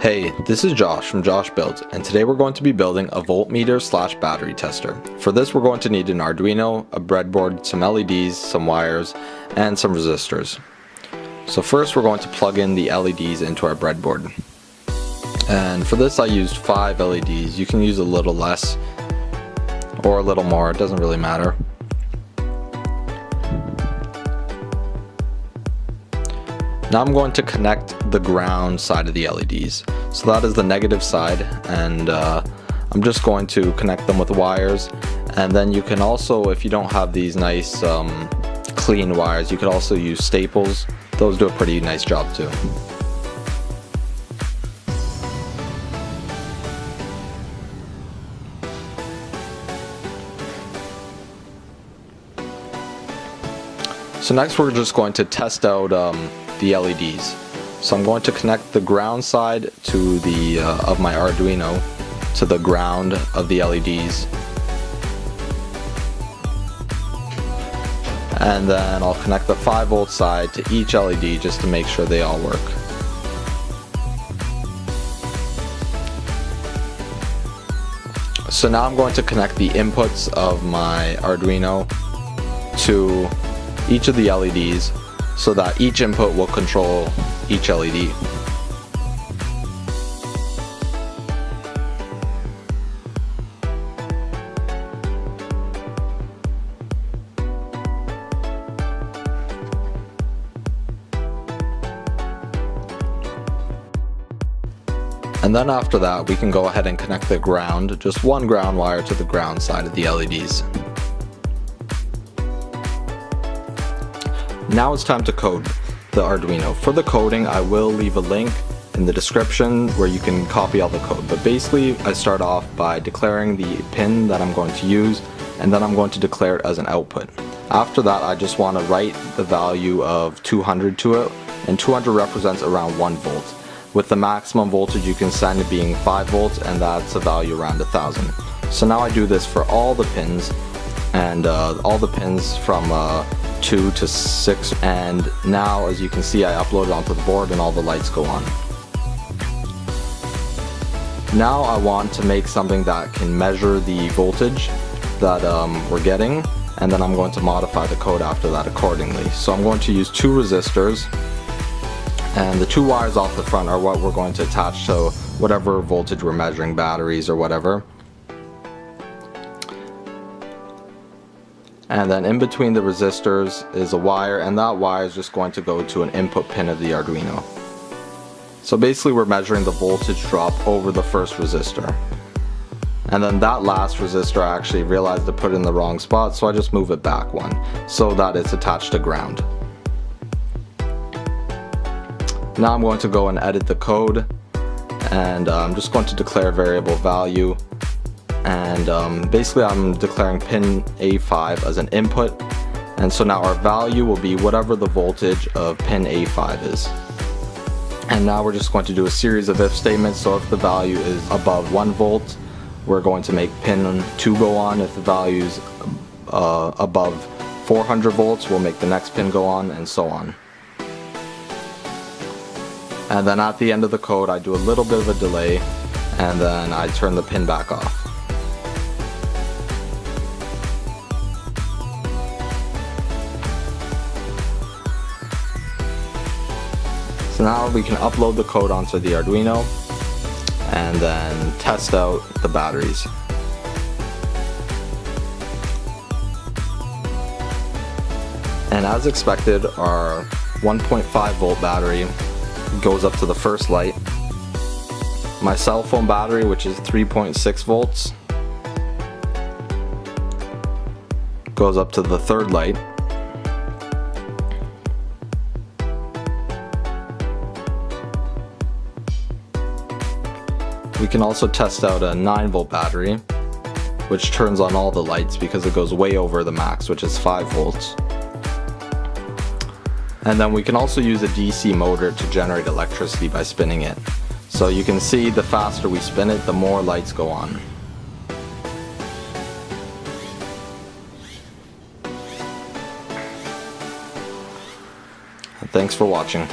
Hey, this is Josh from Josh Builds, and today we're going to be building a voltmeter / battery tester. For this we're going to need an Arduino, a breadboard, some LEDs, some wires, and some resistors. So first we're going to plug in the LEDs into our breadboard. And for this I used 5 LEDs. You can use a little less or a little more, it doesn't really matter. Now I'm going to connect the ground side of the LEDs. So that is the negative side, and I'm just going to connect them with wires. And then you can also, if you don't have these nice clean wires, you could also use staples. Those do a pretty nice job too. So next we're just going to test out the LEDs. So I'm going to connect the ground side to the of my Arduino to the ground of the LEDs, and then I'll connect the 5-volt side to each LED just to make sure they all work. So now I'm going to connect the inputs of my Arduino to each of the LEDs so that each input will control each LED. And then after that we can go ahead and connect the ground, just one ground wire to the ground side of the LEDs. Now it's time to code the Arduino. For the coding, I will leave a link in the description where you can copy all the code. But basically, I start off by declaring the pin that I'm going to use, and then I'm going to declare it as an output. After that, I just want to write the value of 200 to it, and 200 represents around 1 volt. With the maximum voltage you can send being 5 volts, and that's a value around 1000. So now I do this for all the pins, and all the pins from 2 to 6, and now as you can see I upload it onto the board and all the lights go on. Now I want to make something that can measure the voltage that we're getting, and then I'm going to modify the code after that accordingly. So I'm going to use 2 resistors, and the 2 wires off the front are what we're going to attach to whatever voltage we're measuring, batteries or whatever. And then in between the resistors is a wire, and that wire is just going to go to an input pin of the Arduino. So basically we're measuring the voltage drop over the first resistor. And then that last resistor I actually realized to put in the wrong spot, so I just move it back one so that it's attached to ground. Now I'm going to go and edit the code, and I'm just going to declare variable value. And basically I'm declaring pin A5 as an input, and so now our value will be whatever the voltage of pin A5 is. And now we're just going to do a series of if statements. So if the value is above 1 volt, we're going to make pin 2 go on. If the value is above 400 volts, we'll make the next pin go on, and so on. And then at the end of the code I do a little bit of a delay, and then I turn the pin back off. So now we can upload the code onto the Arduino and then test out the batteries. And as expected, our 1.5 volt battery goes up to the first light. My cell phone battery, which is 3.6 volts, goes up to the third light. We can also test out a 9-volt battery, which turns on all the lights because it goes way over the max, which is 5 volts. And then we can also use a DC motor to generate electricity by spinning it. So you can see the faster we spin it, the more lights go on. Thanks for watching.